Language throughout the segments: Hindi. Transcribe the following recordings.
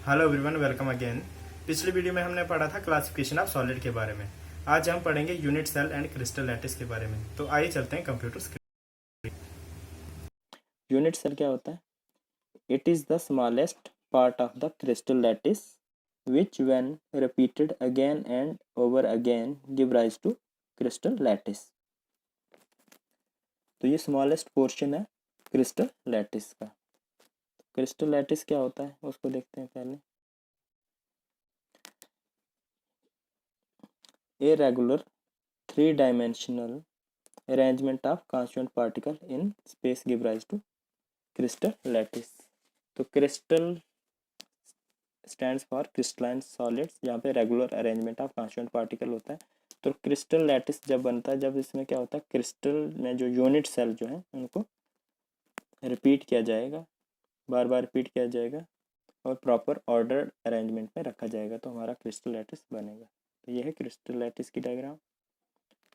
Hello everyone, welcome again. पिछली वीडियो में हमने पढ़ा था क्लासिफिकेशन ऑफ सॉलिड के बारे में। आज हम पढ़ेंगे unit cell and crystal lattice के बारे में। तो आइए चलते हैं कंप्यूटर स्क्रीन। यूनिट सेल क्या होता है? It is the smallest part of the crystal lattice which when repeated again and over again give rise to crystal lattice। तो ये स्मॉलेस्ट पोर्शन है क्रिस्टल लैटिस का। क्रिस्टल लैटिस क्या होता है उसको देखते हैं पहले। ए regular 3 dimensional arrangement of constituent particle in space give rise to crystal lattice। तो crystal stands for crystalline solids, जहाँ पे regular arrangement of constituent particle होता है। तो क्रिस्टल लैटिस जब बनता है, जब इसमें क्या होता है, क्रिस्टल में जो यूनिट सेल जो है उनको रिपीट किया जाएगा, बार बार रिपीट किया जाएगा और प्रॉपर ऑर्डर अरेंजमेंट में रखा जाएगा, तो हमारा क्रिस्टल लैटिस बनेगा। तो ये है क्रिस्टल लैटिस की डायग्राम।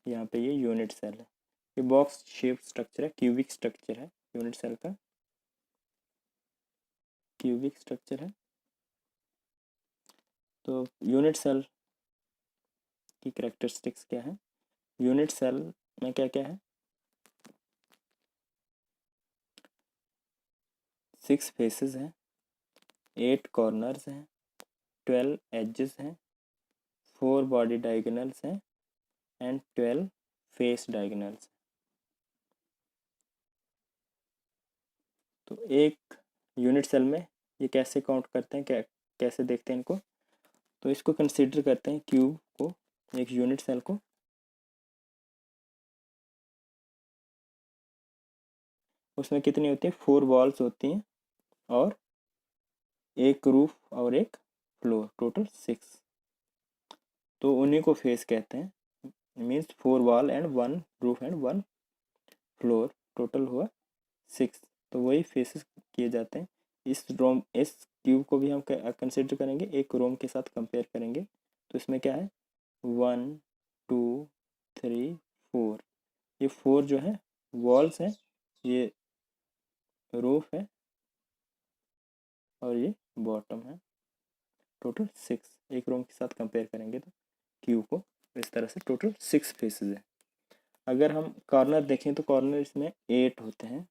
यहाँ पे ये यूनिट सेल है, ये बॉक्स शेप स्ट्रक्चर है, क्यूबिक स्ट्रक्चर है यूनिट सेल का, क्यूबिक स्ट्रक्चर है। तो यूनिट सेल की कैरेक्टरिस्टिक्स क्या है? यूनिट सेल में क्या क्या है? 6 फेसेस हैं, 8 कॉर्नर्स हैं, 12 एजेस हैं, 4 बॉडी डायगोनल्स हैं एंड 12 फेस डायगोनल्स। तो एक यूनिट सेल में ये कैसे काउंट करते हैं, कैसे देखते हैं इनको? तो इसको कंसीडर करते हैं क्यूब को, एक यूनिट सेल को। उसमें कितनी होती है? 4 वॉल्स होती हैं और एक रूफ और एक फ्लोर, टोटल 6। तो उन्हीं को फेस कहते हैं, means 4 wall and 1 roof and 1 floor, total हुआ 6। तो वही फेसेस किए जाते हैं। इस क्यूब को भी हम कंसिडर करेंगे, एक रोम के साथ कंपेयर करेंगे। तो इसमें क्या है? 1 2 3 4, ये 4 जो है वॉल्स हैं, ये रूफ है और ये बॉटम है, टोटल 6। एक रोम के साथ कंपेयर करेंगे तो क्यूब को इस तरह से टोटल 6 फेसेस है। अगर हम कॉर्नर देखें तो कॉर्नर इसमें 8 होते हैं।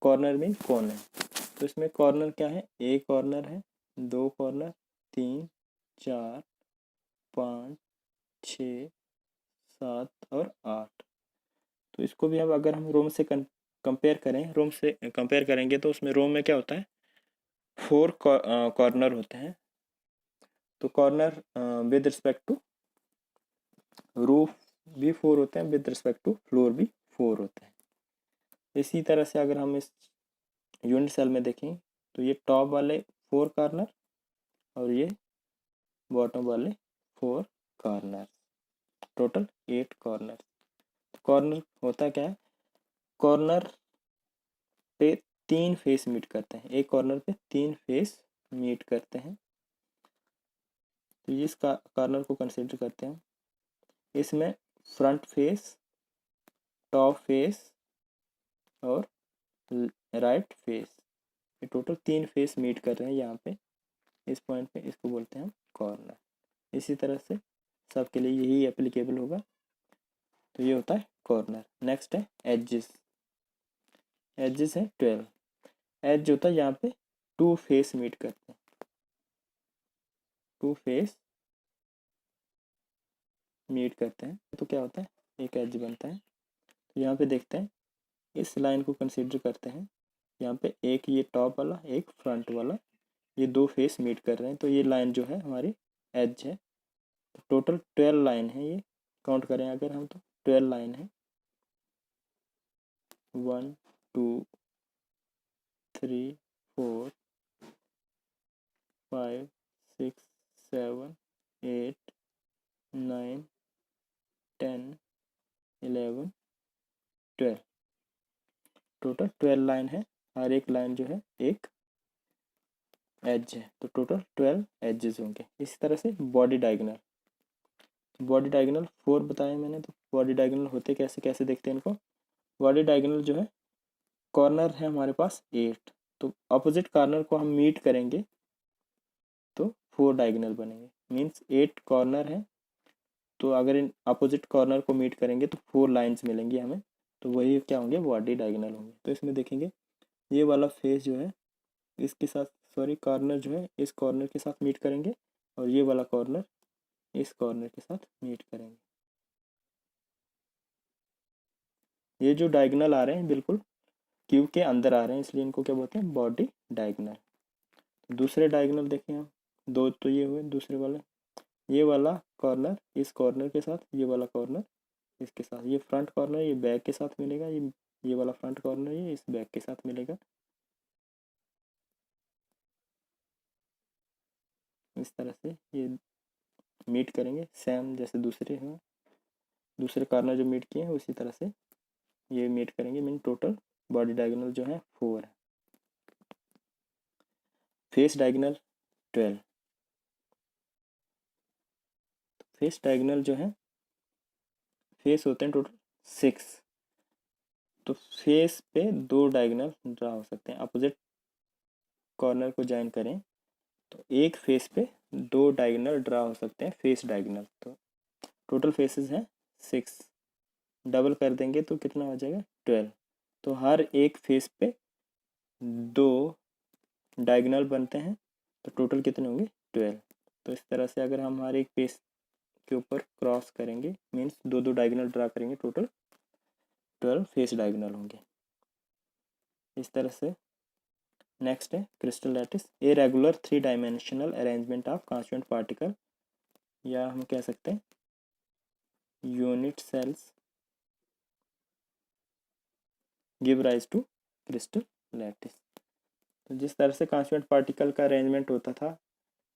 कॉर्नर मीन कौन है? तो इसमें कॉर्नर क्या है? एक कॉर्नर है, 2 कॉर्नर, 3 4 5 6 7 और 8। तो इसको भी हम अगर हम रोम से कंपेयर करें, रोम से कंपेयर करेंगे तो उसमें रोम में क्या होता है? 4 कॉर्नर होते हैं। तो corner with respect to roof भी 4 होते हैं, विद रिस्पेक्ट टू फ्लोर भी 4 होते हैं। इसी तरह से अगर हम इस यूनिट सेल में देखें तो ये टॉप वाले 4 कॉर्नर और ये बॉटम वाले 4 कॉर्नर, टोटल 8 कॉर्नर। कॉर्नर होता क्या है? कॉर्नर पे 3 फेस मीट करते हैं, एक कॉर्नर पे 3 फेस मीट करते हैं। तो इस कॉर्नर को कंसिडर करते हैं। इसमें फ्रंट फेस, टॉप फेस और राइट फेस, ये टोटल 3 फेस मीट कर रहे हैं यहाँ पे, इस पॉइंट पे। इसको बोलते हैं हम कॉर्नर। इसी तरह से सबके लिए यही एप्लीकेबल होगा। तो ये होता है कॉर्नर। नेक्स्ट है एजेस। एजेस है 12। एज होता है यहाँ पे 2 फेस मीट करते हैं, 2 फेस मीट करते हैं तो क्या होता है? एक एज बनता है। तो यहाँ पे देखते हैं, इस लाइन को कंसीडर करते हैं। यहाँ पे एक ये टॉप वाला, एक फ्रंट वाला, ये 2 फेस मीट कर रहे हैं। तो ये लाइन जो है हमारी एज है। तो टोटल 12 लाइन है, ये काउंट करें अगर हम तो 12 लाइन है। 1 2 3 4 5 6 7 8 9 10 11 12, टोटल 12 लाइन है। हर एक लाइन जो है एक एज है, तो टोटल 12 एजेस होंगे। इसी तरह से बॉडी डायगोनल। बॉडी डायगोनल 4 बताए मैंने। तो बॉडी डायगोनल होते कैसे, कैसे देखते हैं इनको? बॉडी डायगोनल जो है, कॉर्नर है हमारे पास 8, तो अपोजिट कॉर्नर को हम मीट करेंगे तो 4 डायगोनल बनेंगे, मीन्स 8 कॉर्नर है, तो अगर इन अपोजिट कॉर्नर को मीट करेंगे तो 4 लाइंस मिलेंगी हमें, तो वही क्या होंगे, वो आडी डायगोनल होंगे। तो इसमें देखेंगे ये वाला फेस जो है इसके साथ, सॉरी कॉर्नर जो है इस कॉर्नर के साथ मीट करेंगे, और ये वाला कॉर्नर इस कॉर्नर के साथ मीट करेंगे। ये जो डायगोनल आ रहे हैं बिल्कुल क्यूब के अंदर आ रहे हैं, इसलिए इनको क्या बोलते हैं, बॉडी डायगोनल। दूसरे डायगोनल देखें हम, दो तो ये हुए, दूसरे वाले ये वाला कॉर्नर इस कॉर्नर के साथ, ये वाला कॉर्नर इसके साथ, ये फ्रंट कॉर्नर ये बैक के साथ मिलेगा, ये वाला फ्रंट कॉर्नर ये इस बैक के साथ मिलेगा। इस तरह से ये मीट करेंगे, सेम जैसे दूसरे हैं, दूसरे कॉर्नर जो मीट किए हैं उसी तरह से ये मीट करेंगे, मीन टोटल बॉडी डायगोनल जो है 4 है। Face diagonal 12। फेस डायगोनल जो है, फेस होते हैं टोटल 6, तो फेस पे 2 डायगोनल ड्रा हो सकते हैं। अपोजिट कॉर्नर को ज्वाइन करें तो एक फेस पे 2 डायगोनल ड्रा हो सकते हैं, फेस डायगोनल। तो टोटल फेसेस हैं 6, डबल कर देंगे तो कितना हो जाएगा, 12। तो हर एक फेस पे 2 डायगोनल बनते हैं, तो टोटल कितने होंगे, 12। तो इस तरह से अगर हम हर एक फेस के ऊपर क्रॉस करेंगे, मीन्स 2 डायगोनल ड्रा करेंगे, टोटल 12 फेस डायगोनल होंगे। इस तरह से नेक्स्ट है crystal lattice, a regular 3 dimensional arrangement of constituent particle, या हम कह सकते हैं unit cells give rise to crystal lattice. तो जिस तरह से कॉन्स्टिट्यूएंट पार्टिकल का अरेंजमेंट होता था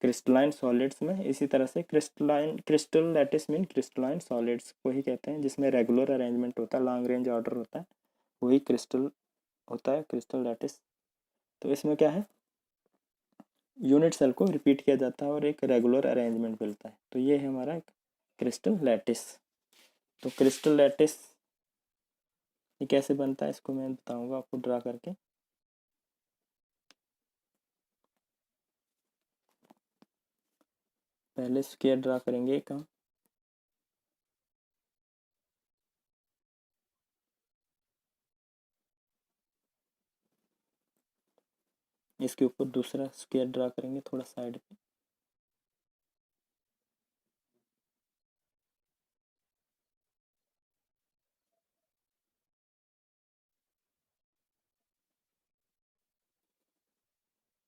क्रिस्टलाइन सॉलिड्स में, इसी तरह से crystal lattice mean crystalline solids को ही कहते हैं, जिसमें रेगुलर अरेंजमेंट होता है, लॉन्ग रेंज ऑर्डर होता है, वही क्रिस्टल होता है, क्रिस्टल लैटिस। तो इसमें क्या है, यूनिट सेल को रिपीट किया जाता है और एक रेगुलर अरेंजमेंट मिलता है, तो ये है हमारा क्रिस्टल लैटिस। तो क्रिस्टल लैटिस ये कैसे बनता है, इसको मैं बताऊंगा आपको ड्रा करके। पहले स्क्वायर ड्रा करेंगे एक हम, इसके ऊपर दूसरा स्क्वायर ड्रा करेंगे थोड़ा साइड पे,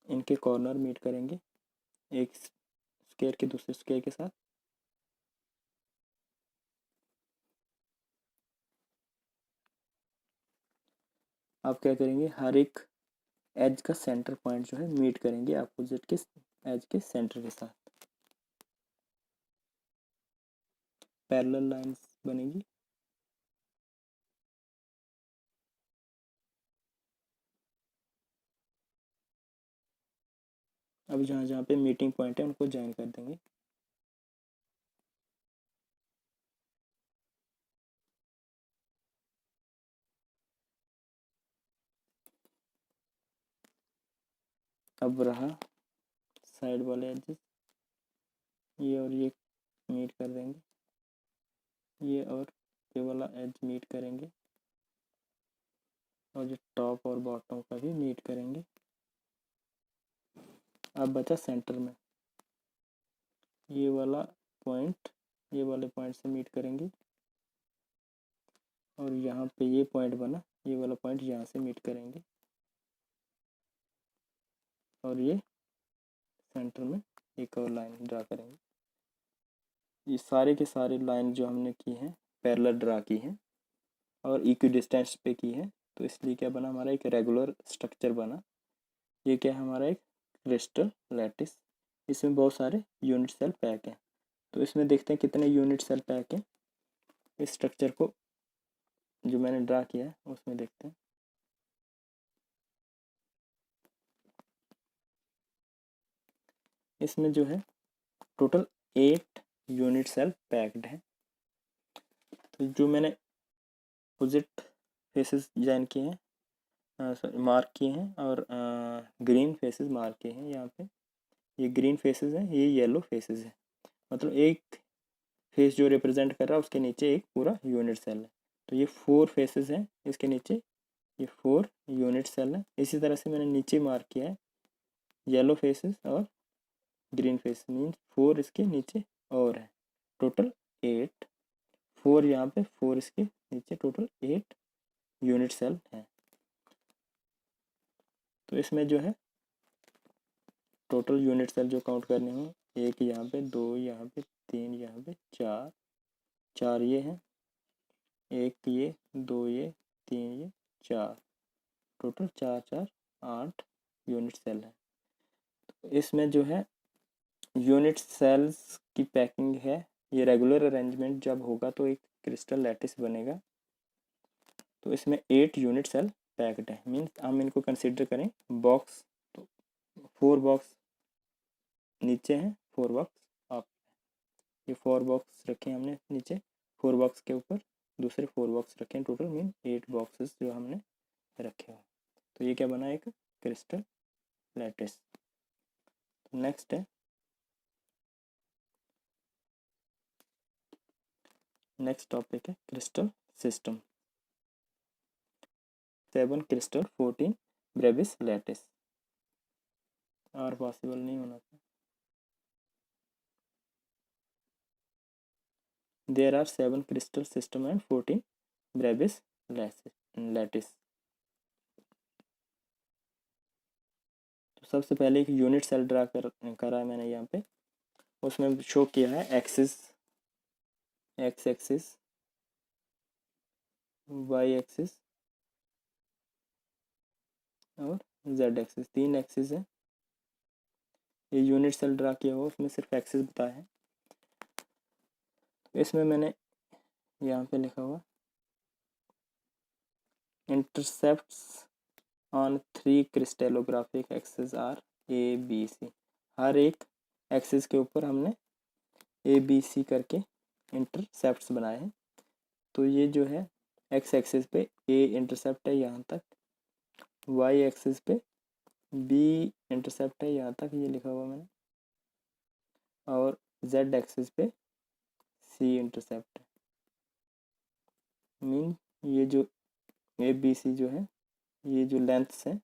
इनके कॉर्नर मीट करेंगे एक स्क्वायर के दूसरे स्क्वायर के साथ। अब क्या करेंगे, हर एक एज का सेंटर पॉइंट जो है मीट करेंगे अपोजिट के एज के सेंटर के साथ, पैरेलल लाइंस बनेगी। अब जहाँ जहाँ पे मीटिंग पॉइंट है उनको ज्वाइन कर देंगे। अब रहा साइड वाले एजेस, ये और ये मीट कर देंगे, ये और ये वाला एज मीट करेंगे, और जो टॉप और बॉटम का भी मीट करेंगे। अब बचा सेंटर में, ये वाला पॉइंट ये वाले पॉइंट से मीट करेंगे, और यहाँ पे ये पॉइंट बना, ये वाला पॉइंट यहाँ से मीट करेंगे, और ये सेंटर में एक और लाइन ड्रा करेंगे। ये सारे के सारे लाइन जो हमने की हैं पैरेलल ड्रा की हैं और इक्वी डिस्टेंस पे की है, तो इसलिए क्या बना, हमारा एक रेगुलर स्ट्रक्चर बना। ये क्या है, हमारा एक क्रिस्टल लैटिस। इसमें बहुत सारे यूनिट सेल पैक हैं, तो इसमें देखते हैं कितने यूनिट सेल पैक हैं। इस स्ट्रक्चर को जो मैंने ड्रा किया है उसमें देखते हैं। इसमें जो है टोटल 8 यूनिट सेल पैक्ड हैं। तो जो मैंने अपोजिट फेसेस ज्वाइन किए हैं, मार्क किए हैं, और ग्रीन फेसेस मार्क किए हैं यहाँ पे, ये ग्रीन फेसेस हैं, ये येलो फेसेस हैं। मतलब एक फेस जो रिप्रेजेंट कर रहा है उसके नीचे एक पूरा यूनिट सेल है। तो ये 4 फेसेस हैं, इसके नीचे ये 4 यूनिट सेल है। इसी तरह से मैंने नीचे मार्क किया है येलो फेसेस और ग्रीन फेस, मीन्स 4 इसके नीचे और है, टोटल 8। 4 यहाँ पे, 4 इसके नीचे, टोटल 8 यूनिट सेल हैं। तो इसमें जो है टोटल यूनिट सेल जो काउंट करने हों, 1 यहाँ पे, 2 यहाँ पे, 3 यहाँ पे, 4 ये हैं, 1 ये, 2 ये, 3 ये, 4, टोटल 4 4 8 यूनिट सेल है। तो इसमें जो है यूनिट सेल्स की पैकिंग है, ये रेगुलर अरेंजमेंट जब होगा तो एक क्रिस्टल लैटिस बनेगा। तो इसमें 8 यूनिट सेल पैक्ड है, मीन्स हम इनको कंसिडर करें बॉक्स। तो 4 बॉक्स नीचे हैं, 4 बॉक्स अप। ये 4 बॉक्स रखे हमने नीचे, 4 बॉक्स के ऊपर दूसरे 4 बॉक्स रखे हैं, टोटल मीन 8 बॉक्सेस जो हमने रखे हैं। तो ये क्या बना, एक क्रिस्टल लैटिस। नेक्स्ट है, नेक्स्ट टॉपिक है crystal system. 7 crystal 14 Brevis lattice. और पॉसिबल नहीं होना था। There are 7 crystal system and 14 Brebis lattice। तो सबसे पहले एक यूनिट सेल ड्रा करा है मैंने यहाँ पे, उसमें शो किया है axis, x axis, y axis और जेड एक्सिस, 3 एक्सिस है। ये यूनिट सेल ड्रा किया हुआ, उसमें सिर्फ एक्सिस बताया है। इसमें मैंने यहाँ पे लिखा हुआ intercepts on 3 crystallographic axis are A B C. हर एक एक्सिस के ऊपर हमने ए बी सी करके इंटरसेप्ट्स बनाए हैं। तो ये जो है एक्स एक्सिस पे ए इंटरसेप्ट है यहाँ तक, वाई एक्सिस पे बी इंटरसेप्ट है यहाँ तक, ये लिखा हुआ मैंने, और जेड एक्सिस पे सी इंटरसेप्ट है। मीन ये जो ए बी सी जो है, ये जो लेंथ्स हैं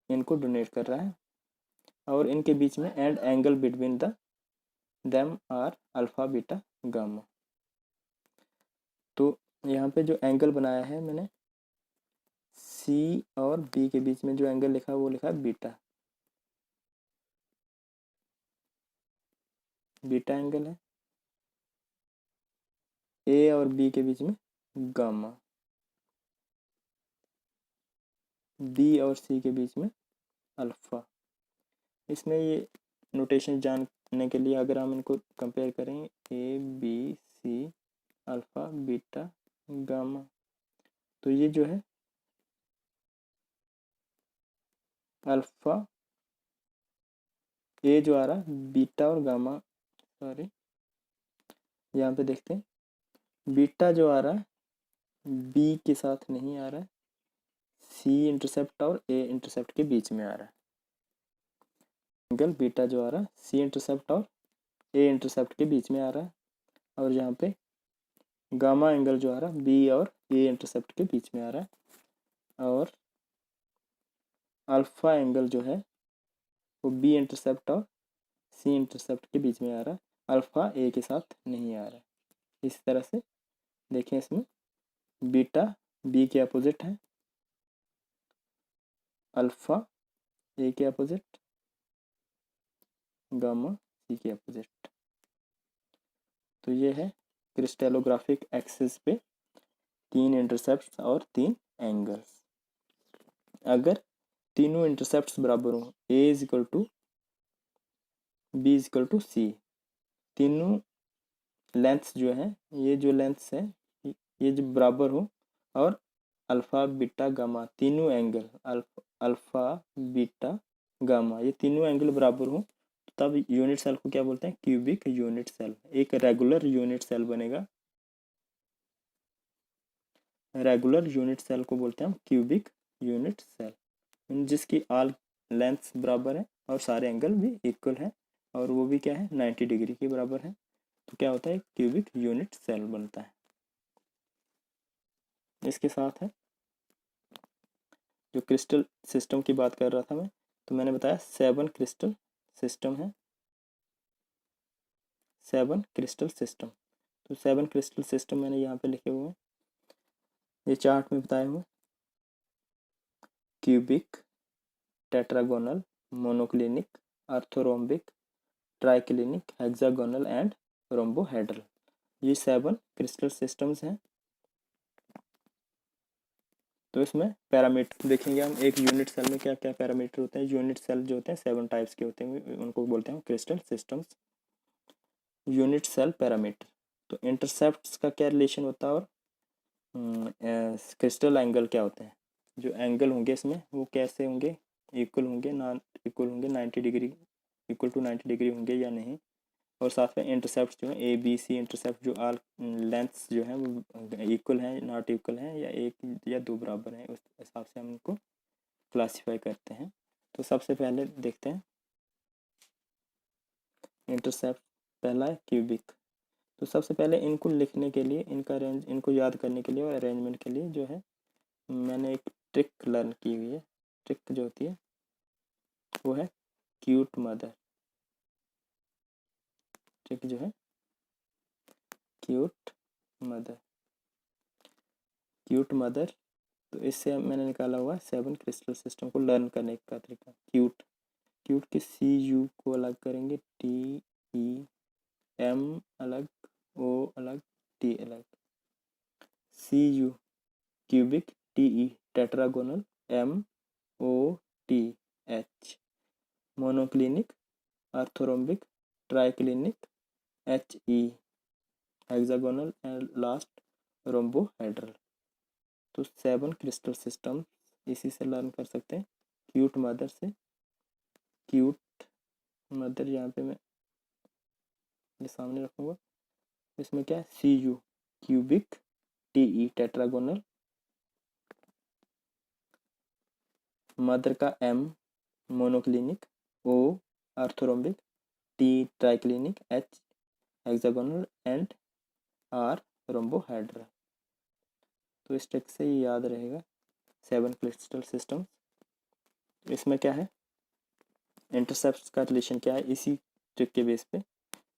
इनको डोनेट कर रहा है, और इनके बीच में and angle between the them are alpha beta gamma. तो यहाँ पे जो एंगल बनाया है मैंने, सी और बी के बीच में जो एंगल लिखा है वो लिखा है बीटा, बीटा एंगल है। ए और बी के बीच में गामा, बी और सी के बीच में अल्फा। इसमें ये नोटेशन जानने के लिए अगर हम इनको कंपेयर करें, A B C alpha beta gamma, तो ये जो है अल्फा, ए जो आ रहा है बीटा और गामा, सॉरी यहाँ पे देखते हैं, बीटा जो आ रहा है बी के साथ नहीं आ रहा है, सी इंटरसेप्ट और ए इंटरसेप्ट के बीच में आ रहा है। एंगल बीटा जो आ रहा है सी इंटरसेप्ट और ए इंटरसेप्ट के बीच में आ रहा है, और यहाँ पे गामा एंगल जो आ रहा है बी और ए इंटरसेप्ट के बीच में आ रहा है, और अल्फा एंगल जो है वो बी इंटरसेप्ट और सी इंटरसेप्ट के बीच में आ रहा है, अल्फा ए के साथ नहीं आ रहा है। इस तरह से देखें, इसमें बीटा बी के अपोजिट है, अल्फा ए के अपोजिट, गामा सी के अपोजिट। तो ये है क्रिस्टेलोग्राफिक एक्सिस पे 3 इंटरसेप्ट्स और 3 एंगल्स। अगर तीनों इंटरसेप्ट्स बराबर हों, A is equal to B is equal to C, तीनों लेंथ्स जो है, ये जो लेंथ्स है ये जो बराबर हो, और अल्फा बीटा गामा तीनों एंगल, अल्फा बीटा गामा ये तीनों एंगल बराबर हो, तब यूनिट सेल को क्या बोलते हैं, क्यूबिक यूनिट सेल। एक रेगुलर यूनिट सेल बनेगा, रेगुलर यूनिट सेल को बोलते हैं हम क्यूबिक यूनिट सेल, जिसकी ऑल लेंथ्स बराबर है और सारे एंगल भी इक्वल हैं और वो भी क्या है 90 डिग्री के बराबर है, तो क्या होता है क्यूबिक यूनिट सेल बनता है। इसके साथ है जो क्रिस्टल सिस्टम की बात कर रहा था मैं, तो मैंने बताया 7 क्रिस्टल सिस्टम है, 7 क्रिस्टल सिस्टम। तो 7 क्रिस्टल सिस्टम मैंने यहाँ पे लिखे हुए हैं, ये चार्ट में बताए हुए, cubic, tetragonal, monoclinic, orthorhombic, triclinic, hexagonal and rhombohedral, ये 7 क्रिस्टल सिस्टम्स हैं। तो इसमें पैरामीटर देखेंगे हम, एक यूनिट सेल में क्या क्या पैरामीटर होते हैं। यूनिट सेल जो होते हैं 7 टाइप्स के होते हैं, उनको बोलते हैं crystal systems. Unit cell parameter, तो इंटरसेप्ट्स का क्या रिलेशन होता है और क्रिस्टल एंगल क्या होते हैं। जो एंगल होंगे इसमें वो कैसे होंगे, इक्वल होंगे, नॉन इक्वल होंगे, 90 डिग्री इक्वल टू 90 डिग्री होंगे या नहीं। और साथ में इंटरसेप्ट जो है ए बी सी इंटरसेप्ट, जो आल लेंथ्स जो है वो इक्वल हैं नॉट इक्वल हैं या एक या दो बराबर हैं, उस हिसाब से हम इनको क्लासीफाई करते हैं। तो सबसे पहले देखते हैं इंटरसेप्ट, पहला है क्यूबिक। तो सबसे पहले इनको लिखने के लिए, इनका अरेंज, इनको याद करने के लिए और अरेंजमेंट के लिए जो है मैंने एक ट्रिक लर्न की हुई है। ट्रिक जो होती है वो है क्यूट मदर। ट्रिक जो है क्यूट मदर, क्यूट मदर। तो इससे मैंने निकाला हुआ 7 क्रिस्टल सिस्टम को लर्न करने का तरीका। क्यूट, क्यूट के सी यू को अलग करेंगे, टी ई, एम अलग, ओ अलग, टी अलग। C U cubic, T E tetragonal, M O T H monoclinic, orthorhombic, triclinic, H E hexagonal and last rhombohedral. तो 7 क्रिस्टल सिस्टम इसी से लर्न कर सकते हैं, क्यूट मदर से। क्यूट मदर यहाँ पे मैं ये सामने रखूँगा। इसमें क्या है, C U cubic, T E tetragonal, mother का M monoclinic, O orthorhombic, T triclinic, H hexagonal and R rhombohedral. तो इस ट्रिक से ये याद रहेगा 7 क्रिस्टल सिस्टम। इसमें क्या है, इंटरसेप्ट्स का रिलेशन क्या है, इसी ट्रिक के बेस पे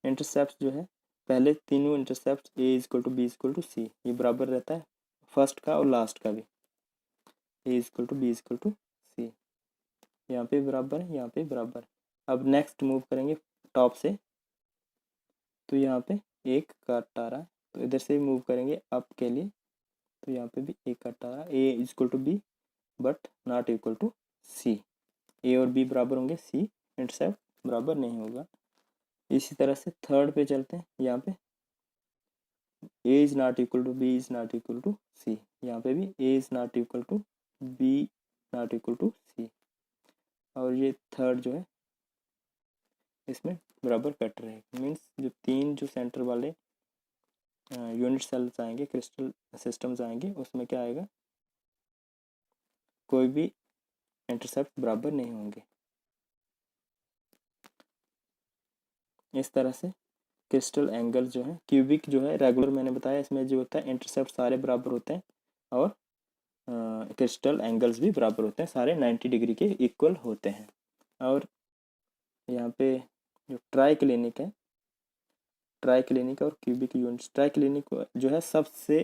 इंटरसेप्ट जो है, पहले तीनों intercept A is equal to B is equal to C, ये बराबर रहता है, फर्स्ट का और लास्ट का भी। A is equal to B is equal to C, यहाँ पे बराबर है, यहाँ पे बराबर। अब नेक्स्ट मूव करेंगे टॉप से, तो यहाँ पे एक कट आ रहा है, तो इधर से मूव करेंगे अप के लिए, तो यहाँ पे भी एक कट आ रहा है, A is equal to B but not equal to C. A और बी बराबर होंगे, सी इंटरसेप्ट बराबर नहीं होगा। इसी तरह से थर्ड पे चलते हैं, यहाँ पे A is not equal to B is not equal to C, यहाँ पे भी A is not equal to B not equal to C. और ये थर्ड जो है इसमें बराबर कट रहेगा, मीन्स जो तीन जो सेंटर वाले यूनिट सेल्स आएंगे, क्रिस्टल सिस्टम्स आएंगे, उसमें क्या आएगा, कोई भी इंटरसेप्ट बराबर नहीं होंगे। इस तरह से क्रिस्टल एंगल जो है, क्यूबिक जो है रेगुलर मैंने बताया, इसमें जो होता है इंटरसेप्ट सारे बराबर होते हैं और क्रिस्टल एंगल्स भी बराबर होते हैं, सारे 90 डिग्री के इक्वल होते हैं। और यहाँ पे जो ट्राई क्लिनिक है, ट्राई क्लिनिक और क्यूबिक यूनिट्स, ट्राई क्लिनिक जो है सबसे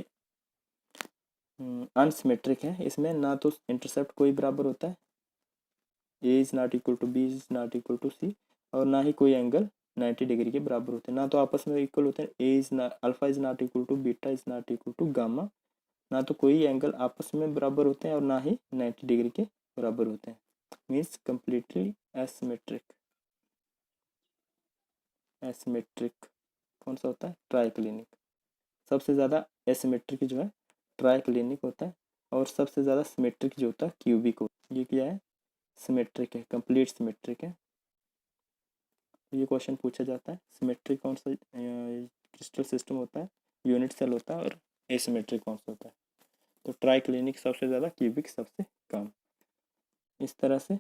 अनसिमेट्रिक है, इसमें ना तो इंटरसेप्ट कोई बराबर होता है, A is not equal to B is not equal to C, और ना ही कोई एंगल 90 डिग्री के बराबर होते हैं, ना तो आपस में इक्वल होते हैं, A is alpha is not equal to beta is not equal to gamma, ना तो कोई एंगल आपस में बराबर होते हैं और ना ही 90 डिग्री के बराबर होते हैं, मीन्स कम्प्लीटली एसिमेट्रिक। एसिमेट्रिक कौन सा होता है, ट्राइक्लिनिक। सबसे ज़्यादा एसिमेट्रिक जो है ट्राइक्लिनिक होता है, और सबसे ज़्यादा सिमेट्रिक जो होता है क्यूबिक होता है। ये क्या है, सिमेट्रिक है, कंप्लीट सिमेट्रिक है। ये क्वेश्चन पूछा जाता है, सिमेट्रिक कौन सा क्रिस्टल सिस्टम होता है, यूनिट सेल होता है, और एसिमेट्रिक कौन सा होता है। तो ट्राइक्लिनिक सबसे ज़्यादा, क्यूबिक सबसे कम। इस तरह से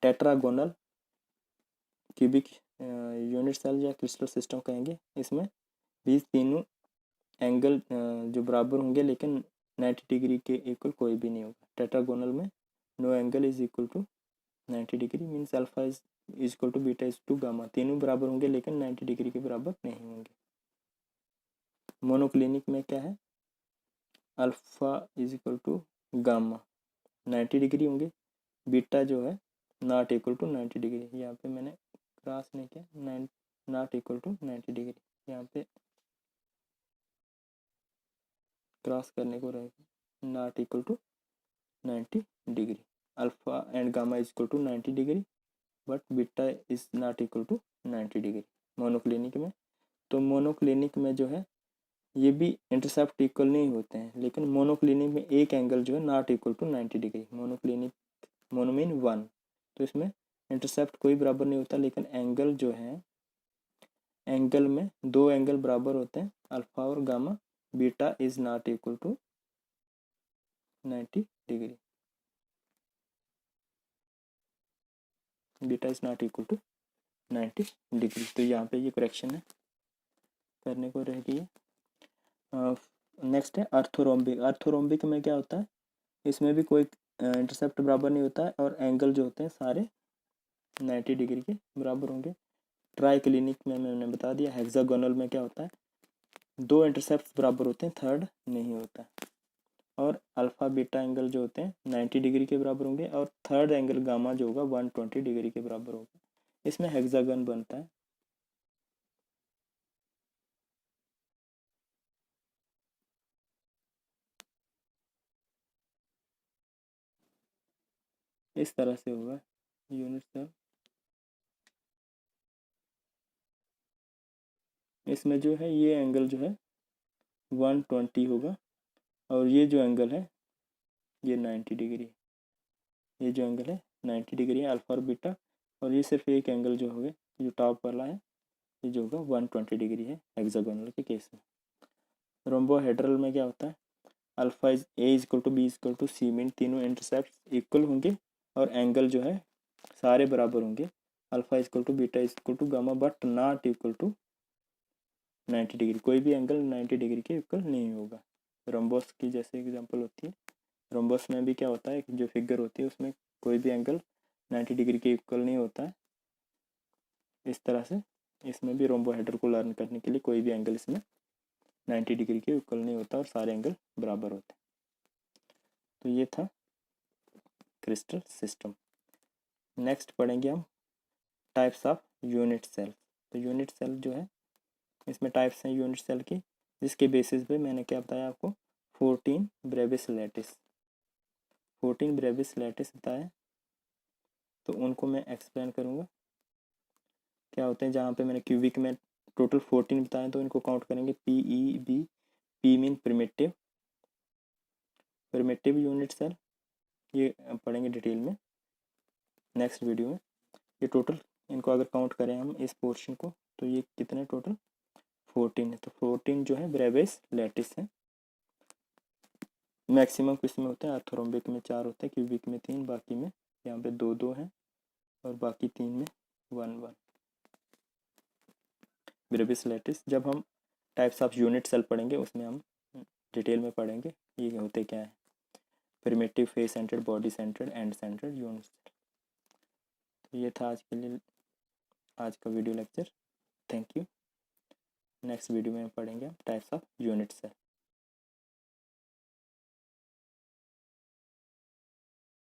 टेट्रागोनल क्यूबिक यूनिट सेल या क्रिस्टल सिस्टम कहेंगे। इसमें भी तीनों एंगल जो बराबर होंगे लेकिन 90 डिग्री के इक्वल कोई भी नहीं होगा। टेट्रागोनल में no angle is equal to 90 degree, means alpha is equal to beta is to gamma, तीनों बराबर होंगे लेकिन 90 डिग्री के बराबर नहीं होंगे। मोनोक्लिनिक में क्या है, alpha is equal to gamma 90 degree होंगे, बीटा जो है नॉट इक्वल टू 90 डिग्री, यहाँ पे मैंने क्रॉस नहीं किया, नॉट इक्वल टू 90 डिग्री, यहाँ पे क्रॉस करने को रहेगा not equal to 90 degree. Alpha and gamma is equal to 90 degree but beta is not equal to 90 degree monoclinic में। तो मोनोक्लिनिक में जो है ये भी इंटरसेप्ट इक्वल नहीं होते हैं, लेकिन मोनोक्लिनिक में एक एंगल जो है not equal to 90 degree, monoclinic mono mean 1, तो इसमें इंटरसेप्ट कोई बराबर नहीं होता, लेकिन एंगल जो है एंगल में दो एंगल बराबर होते हैं, अल्फा और gamma, beta is not equal to 90 degree, beta is not equal to 90 degree. तो यहाँ पे ये करेक्शन है, करने को रह गई है। नेक्स्ट है अर्थोरोम्बिक। अर्थोरोम्बिक में क्या होता है, इसमें भी कोई इंटरसेप्ट बराबर नहीं होता है और एंगल जो होते हैं सारे 90 डिग्री के बराबर होंगे। ट्राई क्लिनिक में मैंने बता दिया। हेक्सागोनल में क्या होता है, दो इंटरसेप्ट बराबर होते हैं, थर्ड नहीं होता है। और अल्फा बीटा एंगल जो होते हैं 90 डिग्री के बराबर होंगे और थर्ड एंगल गामा जो होगा 120 डिग्री के बराबर होगा। इसमें हेक्सागन बनता है। इस तरह से होगा यूनिट सेल। इसमें जो है ये एंगल जो है 120 होगा और ये जो एंगल है ये 90 डिग्री, ये जो एंगल है 90 डिग्री है अल्फा और बीटा, और ये सिर्फ एक एंगल जो होगा जो टॉप वाला है ये जो होगा 120 डिग्री है हेक्सागोनल के केस में। रोम्बोहेड्रल में क्या होता है, alpha is A equal to B equal to C, mean तीनों इंटरसेप्ट इक्वल होंगे और एंगल जो है सारे बराबर होंगे, alpha equal to beta equal to gamma but not equal to 90 degree, कोई भी एंगल 90 डिग्री के इक्वल नहीं होगा। रोम्बोस की जैसे एग्जांपल होती है, रोम्बोस में भी क्या होता है, जो फिगर होती है उसमें कोई भी एंगल 90 डिग्री के इक्वल नहीं होता है। इस तरह से इसमें भी रोम्बोहेड्रल को लर्न करने के लिए कोई भी एंगल इसमें 90 डिग्री के इक्वल नहीं होता और सारे एंगल बराबर होते हैं। तो ये था क्रिस्टल सिस्टम। नेक्स्ट पढ़ेंगे हम टाइप्स ऑफ यूनिट सेल। तो यूनिट सेल जो है इसमें टाइप्स हैं यूनिट सेल की, जिसके बेसिस पे मैंने क्या बताया आपको, 14 ब्रेविस लैटिस, 14 ब्रेविस लैटिस बताया। तो उनको मैं एक्सप्लेन करूँगा क्या होते हैं। जहाँ पे मैंने क्यूबिक में टोटल 14 बताए तो इनको काउंट करेंगे PEB, P mean primitive, primitive unit cell, ये पढ़ेंगे डिटेल में नेक्स्ट वीडियो में। ये टोटल इनको अगर काउंट करें हम इस पोर्शन को तो ये कितने टोटल 14 है। तो 14 जो है ब्रेविस लैटिस है। मैक्सिमम किस में होते हैं, आर्थोरोम्बिक में 4 होते हैं, क्यूबिक में 3, बाकी में यहाँ पे 2 हैं और बाकी 3 में 1 ब्रेविस लैटिस। जब हम टाइप्स ऑफ यूनिट सेल पढ़ेंगे उसमें हम डिटेल में पढ़ेंगे ये होते क्या है, primitive, face centred, body centred, end centred unit cell. तो ये था आज के लिए आज का video lecture. Thank you. Next video में पढ़ेंगे टाइप्स ऑफ यूनिट सेल।